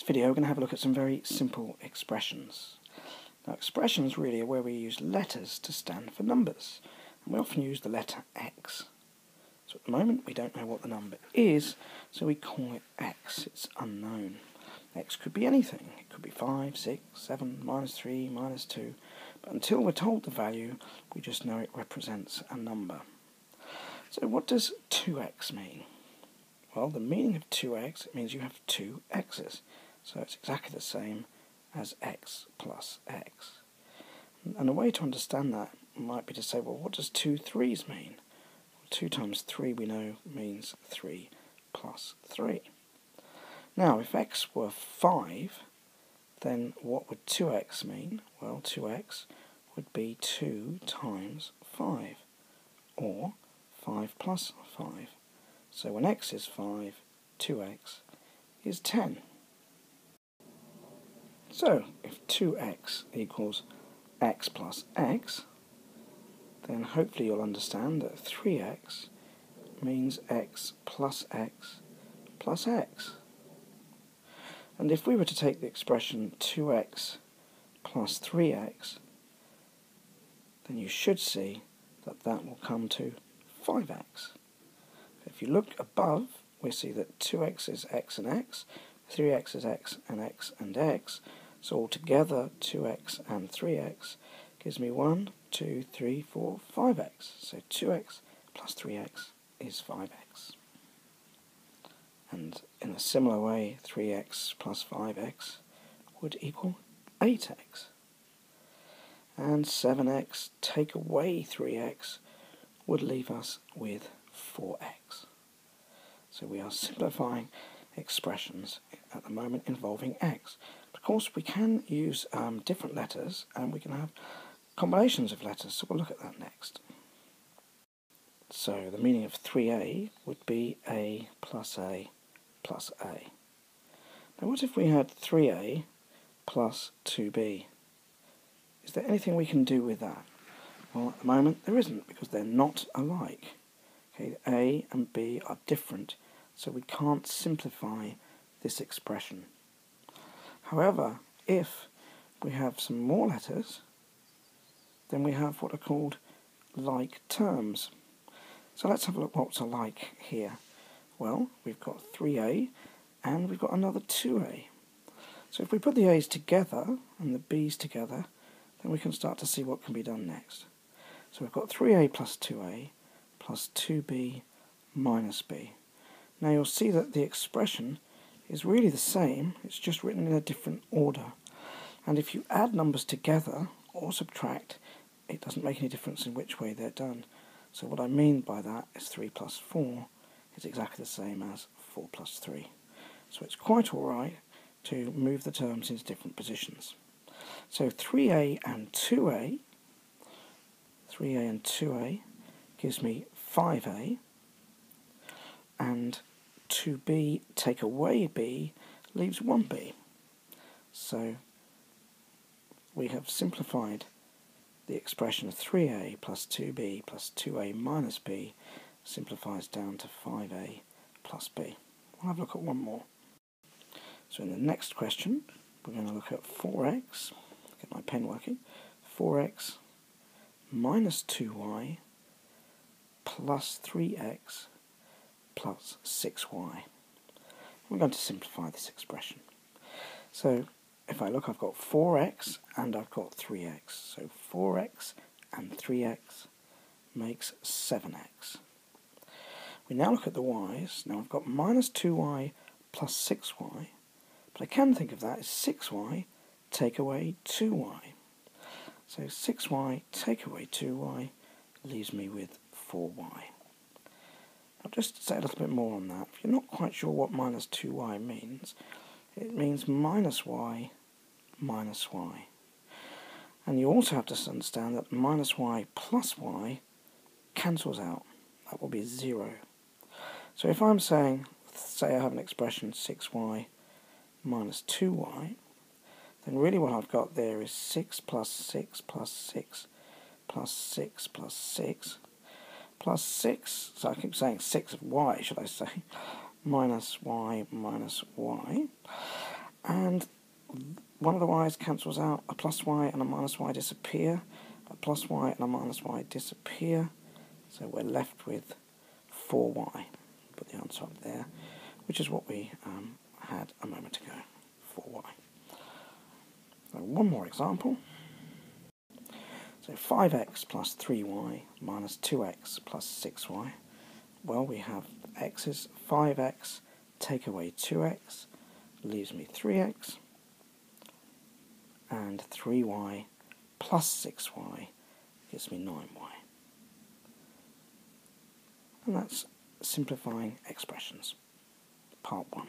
video we're going to have a look at some very simple expressions. Now expressions really are where we use letters to stand for numbers, and we often use the letter X. So at the moment we don't know what the number is, so we call it X. It's unknown. X could be anything. It could be 5, 6, 7, -3, -2, but until we're told the value, we just know it represents a number. So what does 2x mean? Well, the meaning of 2x, it means you have two x's. So it's exactly the same as x plus x. And a way to understand that might be to say, well, what does 2 3's mean? Well, 2 times 3 we know means 3 plus 3. Now, if x were 5, then what would 2x mean? Well, 2x would be 2 times 5, or 5 plus 5. So when x is 5, 2x is 10. So if 2x equals x plus x, then hopefully you'll understand that 3x means x plus x plus x. And if we were to take the expression 2x plus 3x, then you should see that that will come to 5x. If you look above, we see that 2x is x and x, 3x is x and x and x, so altogether 2x and 3x gives me 1, 2, 3, 4, 5x. So 2x plus 3x is 5x. And in a similar way, 3x plus 5x would equal 8x. And 7x take away 3x would leave us with 4x. So we are simplifying expressions at the moment involving x. Of course, we can use different letters, and we can have combinations of letters, so we'll look at that next. So the meaning of 3a would be a plus a plus a. Now what if we had 3a plus 2b? Is there anything we can do with that? Well, at the moment there isn't, because they're not alike. Okay, a and b are different, so we can't simplify this expression. However, if we have some more letters, then we have what are called like terms. So let's have a look what's alike here. Well, we've got 3a and we've got another 2a. So if we put the a's together and the b's together, then we can start to see what can be done next. So we've got 3a plus 2a plus 2b minus b. Now you'll see that the expression is really the same, it's just written in a different order. And if you add numbers together or subtract, it doesn't make any difference in which way they're done. So what I mean by that is 3 plus 4 is exactly the same as 4 plus 3. So it's quite alright to move the terms into different positions. So 3a and 2a gives me 5a, and 2b take away b leaves 1b. So we have simplified the expression of 3a plus 2b plus 2a minus b simplifies down to 5a plus b. We'll have a look at one more. So in the next question we're going to look at 4x, get my pen working, 4x minus 2y plus 3x plus 6y. We're going to simplify this expression. So if I look, I've got 4x and I've got 3x. So 4x and 3x makes 7x. We now look at the y's. Now I've got minus 2y plus 6y, but I can think of that as 6y take away 2y. So 6y take away 2y leaves me with 4y. Now just to say a little bit more on that, if you're not quite sure what minus 2y means, it means minus y minus y. And you also have to understand that minus y plus y cancels out. That will be 0. So if I'm saying, say I have an expression 6y minus 2y, then really what I've got there is 6 plus 6 plus 6 plus 6 plus 6 plus 6, so I keep saying 6 of y, should I say, minus y minus y, And one of the y's cancels out, a plus y and a minus y disappear, a plus y and a minus y disappear, so we're left with 4y. Put the answer up there, which is what we had a moment ago, 4y. So one more example. So 5x plus 3y minus 2x plus 6y. Well, we have x's, 5x, take away 2x, leaves me 3x, and 3y plus 6y gives me 9y. And that's simplifying expressions, part 1.